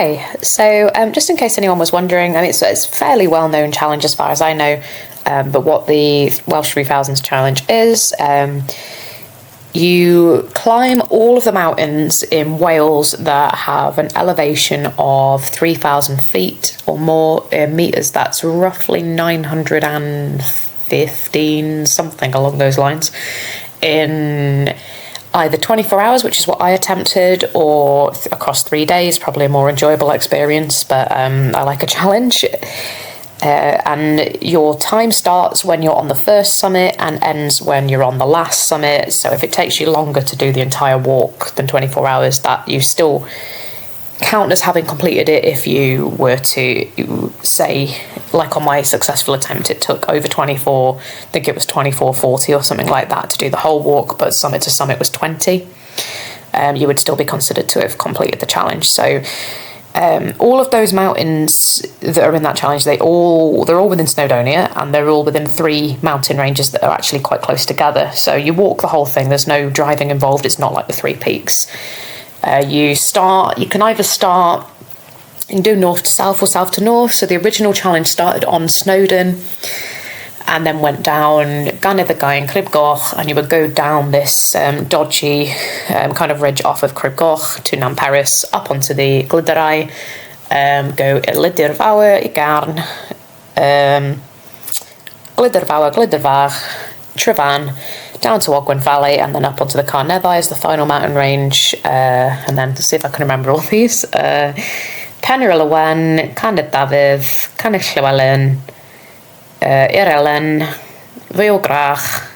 Hi. So, just in case anyone was wondering, I mean, it's a fairly well-known challenge as far as I know, but what the Welsh 3000s challenge is, you climb all of the mountains in Wales that have an elevation of 3,000 feet or more in meters. That's roughly 915, something along those lines, in either 24 hours, which is what I attempted, or across 3 days, probably a more enjoyable experience, but I like a challenge. And your time starts when you're on the first summit and ends when you're on the last summit. So if it takes you longer to do the entire walk than 24 hours, that you still count as having completed it. If you were to say, like on my successful attempt, it took over 24, I think it was 24:40 or something like that to do the whole walk, but summit to summit was 20, you would still be considered to have completed the challenge. So all of those mountains that are in that challenge, they're all within Snowdonia, and they're all within 3 mountain ranges that are actually quite close together. So you walk the whole thing, there's no driving involved, it's not like the 3 peaks. You can either start, you can do north to south or south to north. So the original challenge started on Snowdon and then went down Ganedd y Gae and Cribgoch, and you would go down this dodgy kind of ridge off of Cribgoch to Namperis, up onto the Glyderau, go Glyder Fawr I Garn, Glyder Fawr, Glyder Fach, Tryfan, down to Ogwen Valley, and then up onto the Carneddau is the final mountain range, and then to see if I can remember all these. Penr y Lywen, Canedd Dafydd, Canill Llywelyn, Irelen, Fiolgrach,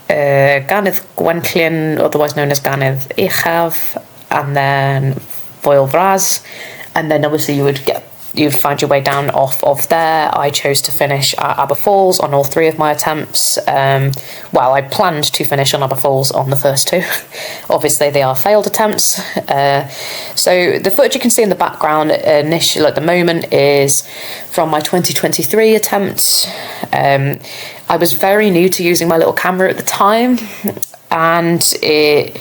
Ganedd Gwenllian, otherwise known as Ganedd Uchaf, and then Foel Vraz, and then obviously you'd find your way down off of there. I chose to finish at Aber Falls on all 3 of my attempts. Well, I planned to finish on Aber Falls on the first 2. Obviously, they are failed attempts. So the footage you can see in the background initially at the moment is from my 2023 attempt. I was very new to using my little camera at the time, and it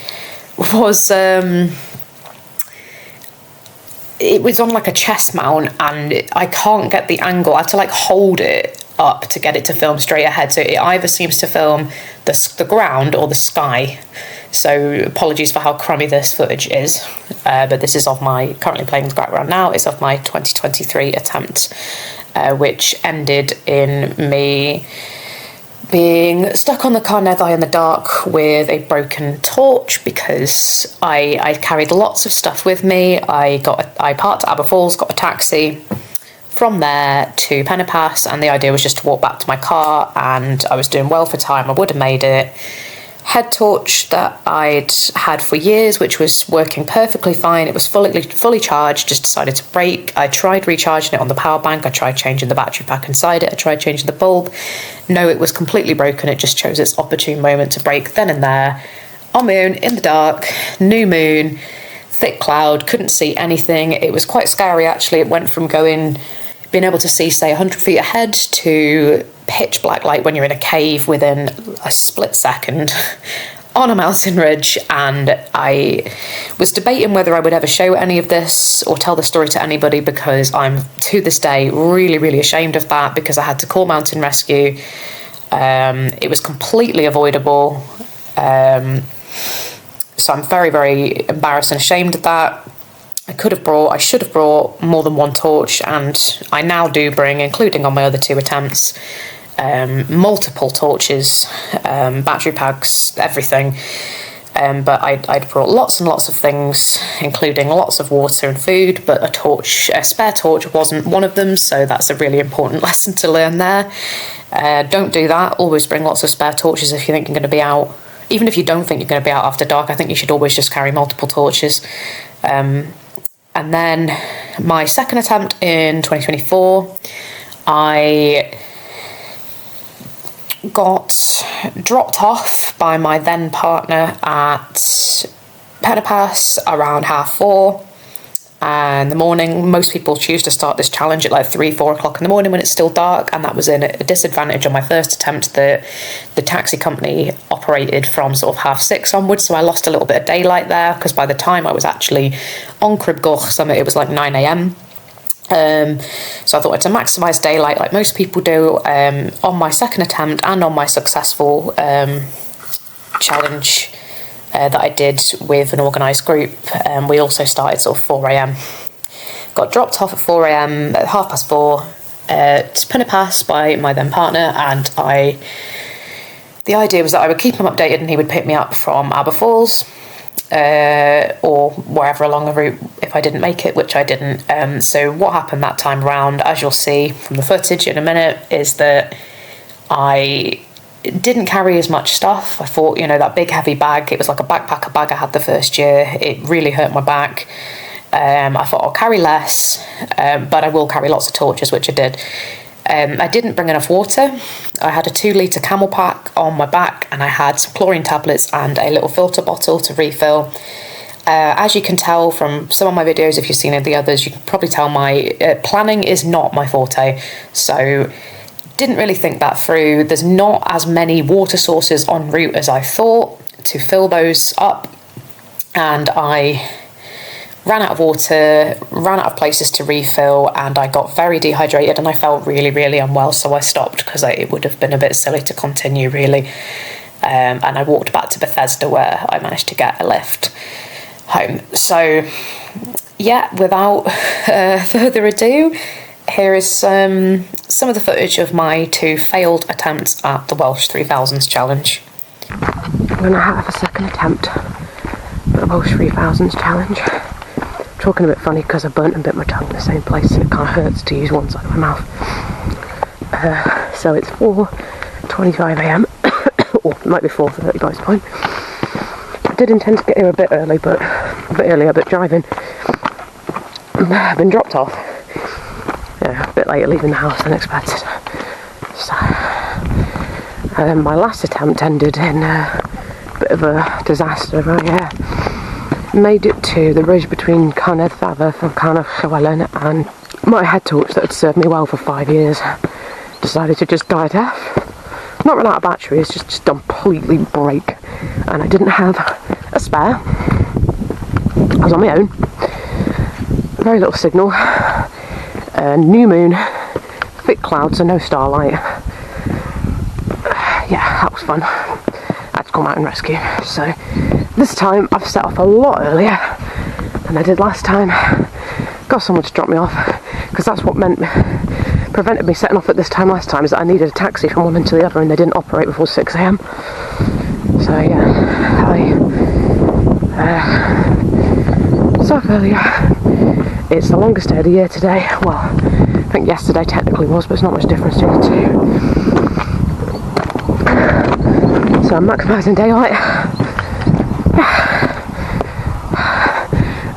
was on like a chest mount, and I can't get the angle. I have to like hold it up to get it to film straight ahead. So it either seems to film the ground or the sky. So apologies for how crummy this footage is. But this is of my, currently playing the background now, it's of my 2023 attempt, which ended in me being stuck on the Carneddau in the dark with a broken torch because I carried lots of stuff with me. I parked at Aber Falls, got a taxi from there to Pennepass, and the idea was just to walk back to my car, and I was doing well for time. I would have made it. Head torch that I'd had for years, which was working perfectly fine. It was fully charged, just decided to break. I tried recharging it on the power bank. I tried changing the battery pack inside it. I tried changing the bulb. No, it was completely broken. It just chose its opportune moment to break then and there. On my own, in the dark, new moon, thick cloud, couldn't see anything. It was quite scary, actually. It went from being able to see, say, 100 feet ahead to pitch black light when you're in a cave within a split second on a mountain ridge. And I was debating whether I would ever show any of this or tell the story to anybody, because I'm to this day really, really ashamed of that, because I had to call mountain rescue. It was completely avoidable. So I'm very, very embarrassed and ashamed of that. I should have brought more than one torch, and I now do bring, including on my other 2 attempts, multiple torches, battery packs, everything. But I'd brought lots and lots of things, including lots of water and food, but a spare torch wasn't one of them, so that's a really important lesson to learn there. Don't do that. Always bring lots of spare torches if you think you're going to be out. Even if you don't think you're going to be out after dark, I think you should always just carry multiple torches. And then my second attempt in 2024, I got dropped off by my then partner at Pennepass around 4:30. And in the morning, most people choose to start this challenge at like 3-4 o'clock in the morning when it's still dark, and that was a disadvantage on my first attempt. That the taxi company operated from sort of 6:30 onwards, so I lost a little bit of daylight there, because by the time I was actually on Crib Goch Summit, it was like 9 a.m. So I thought to maximise daylight like most people do. On my second attempt and on my successful challenge that I did with an organised group, we also started sort of 4 a.m. Got dropped off at 4 a.m, at 4:30, to Pennepass by my then partner, and the idea was that I would keep him updated and he would pick me up from Aberfalls, or wherever along the route if I didn't make it, which I didn't. So what happened that time round, as you'll see from the footage in a minute, is that I didn't carry as much stuff. I thought, that big heavy bag, it was like a backpacker bag I had the first year, it really hurt my back. I thought I'll carry less, but I will carry lots of torches, which I did. I didn't bring enough water. I had a 2-litre camel pack on my back, and I had some chlorine tablets and a little filter bottle to refill. As you can tell from some of my videos, if you've seen the others, you can probably tell my planning is not my forte. So didn't really think that through. There's not as many water sources en route as I thought to fill those up, and I ran out of water, ran out of places to refill, and I got very dehydrated and I felt really, really unwell, so I stopped because it would have been a bit silly to continue, really. And I walked back to Bethesda, where I managed to get a lift home. So yeah, without further ado, here is some of the footage of my 2 failed attempts at the Welsh 3000s challenge. I'm going to have a second attempt at the Welsh 3000s challenge. Talking a bit funny because I burnt and bit my tongue in the same place, and it kind of hurts to use one side of my mouth. So it's 4:25 a.m, or it might be 4:30 by this point. I did intend to get here a bit earlier, but driving, I've been dropped off. Yeah, a bit later leaving the house than expected. So, my last attempt ended in a bit of a disaster. I made it to the ridge between Carnedd Fafaf and Carnedd Llywelyn, and my head torch that had served me well for 5 years decided to just die a death. Not run out of battery, it's just completely break, and I didn't have a spare. I was on my own, very little signal, new moon, thick clouds and no starlight. Yeah, that was fun. I had to come out and rescue. So this time I've set off a lot earlier than I did last time. Got someone to drop me off, because that's what prevented me setting off at this time last time, is that I needed a taxi from one end to the other, and they didn't operate before 6 a.m. So yeah, I set off earlier. It's the longest day of the year today. Well, I think yesterday technically was, but it's not much difference between the two. So I'm maximising daylight.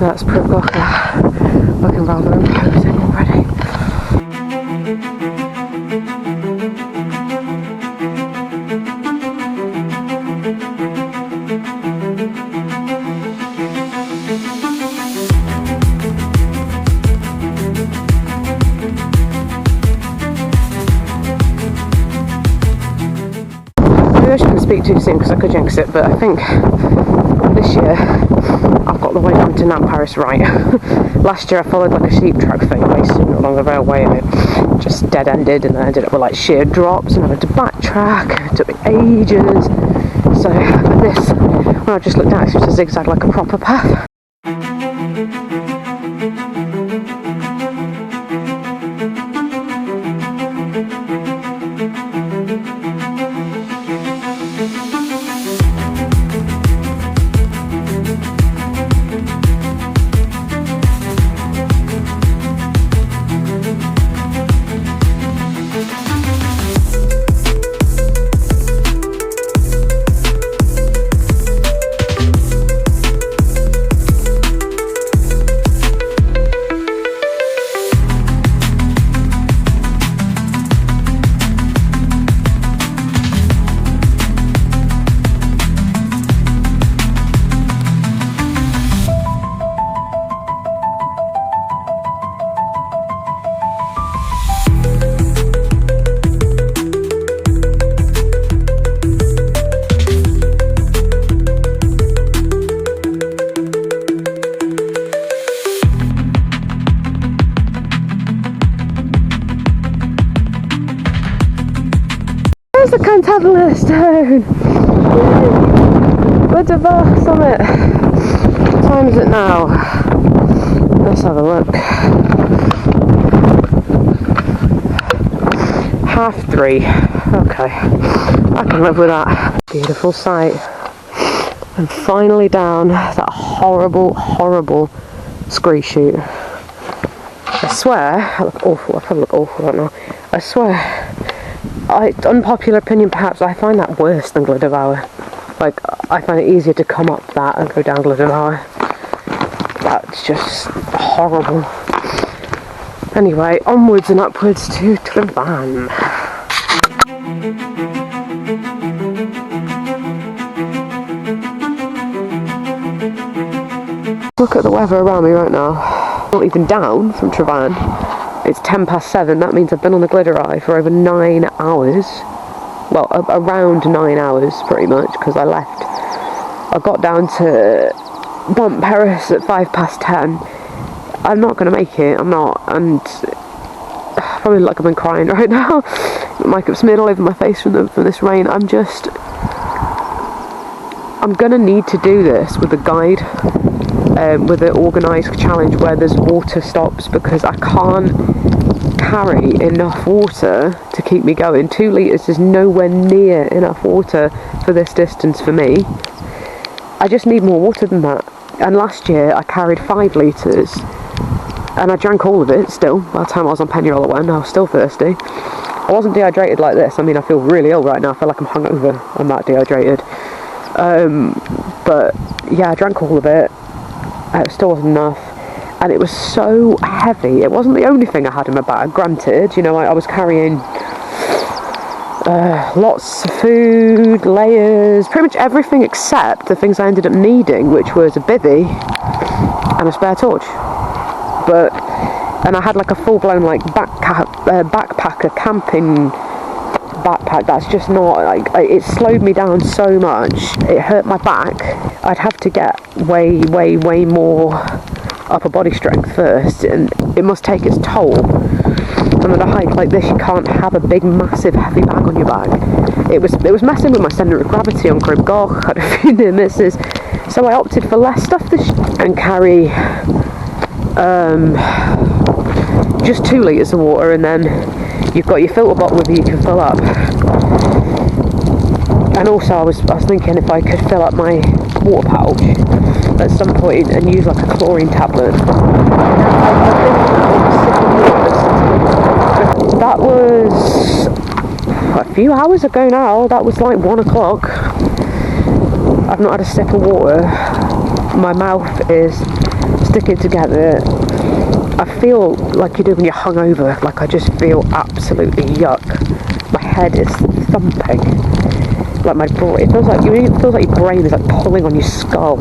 That's pretty good. Looking rather imposing already. I shouldn't speak too soon because I could jinx it, but I think this year I've got the way home to Nan Paris right. Last year I followed like a sheep track thing racing along the railway, and it just dead ended, and I ended up with like sheer drops and I had to backtrack, and it took me ages. So for this, when I just looked at it, it's just a zigzag like a proper path. a cantabile stone! We're to the summit. What time is it now? Let's have a look. 3:30. Okay, I can live with that. Beautiful sight. I'm finally down that horrible, horrible scree chute. I swear, I look awful. I probably look awful right now. I swear, unpopular opinion perhaps, I find that worse than Glydevour. Like, I find it easier to come up that and go down Glydevour. That's just horrible. Anyway, onwards and upwards to Tryfan. Look at the weather around me right now. Not even down from Tryfan. It's 7:10. That means I've been on the Glyderau for over 9 hours. Well, around 9 hours pretty much, because I left. I got down to Mont Paris at 10:05. I'm not going to make it, I'm not, and I probably look like I've been crying right now. Makeup smeared all over my face from this rain. I'm going to need to do this with a guide, with an organised challenge where there's water stops, because I can't carry enough water to keep me going. 2 litres is nowhere near enough water for this distance for me. I just need more water than that. And last year I carried 5 litres and I drank all of it still. By the time I was on Pennyroll when I was still thirsty. I wasn't dehydrated like this. I mean, I feel really ill right now. I feel like I'm hungover. I'm that dehydrated. But yeah, I drank all of it. It still wasn't enough. And it was so heavy. It wasn't the only thing I had in my bag, granted. You know, I was carrying lots of food, layers, pretty much everything except the things I ended up needing, which was a bivvy and a spare torch. And I had like a full-blown like backpacker camping backpack. That's just not, like, it slowed me down so much. It hurt my back. I'd have to get way more upper body strength first, and it must take its toll. And on a hike like this, you can't have a big, massive, heavy bag on your back. It was messing with my centre of gravity on Crib Goch. I had a few near misses, so I opted for less stuff and carry just 2 litres of water, and then you've got your filter bottle with you can fill up. And also I was thinking if I could fill up my water pouch at some point and use like a chlorine tablet. That was a few hours ago now. That was like 1 o'clock. I've not had a sip of water. My mouth is sticking together. I feel like you do when you're hungover. Like, I just feel absolutely yuck. My head is thumping. Like it feels like your brain is like pulling on your skull.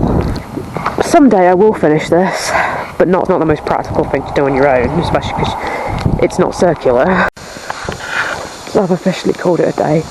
Someday I will finish this, but it's not the most practical thing to do on your own, especially because it's not circular. So I've officially called it a day.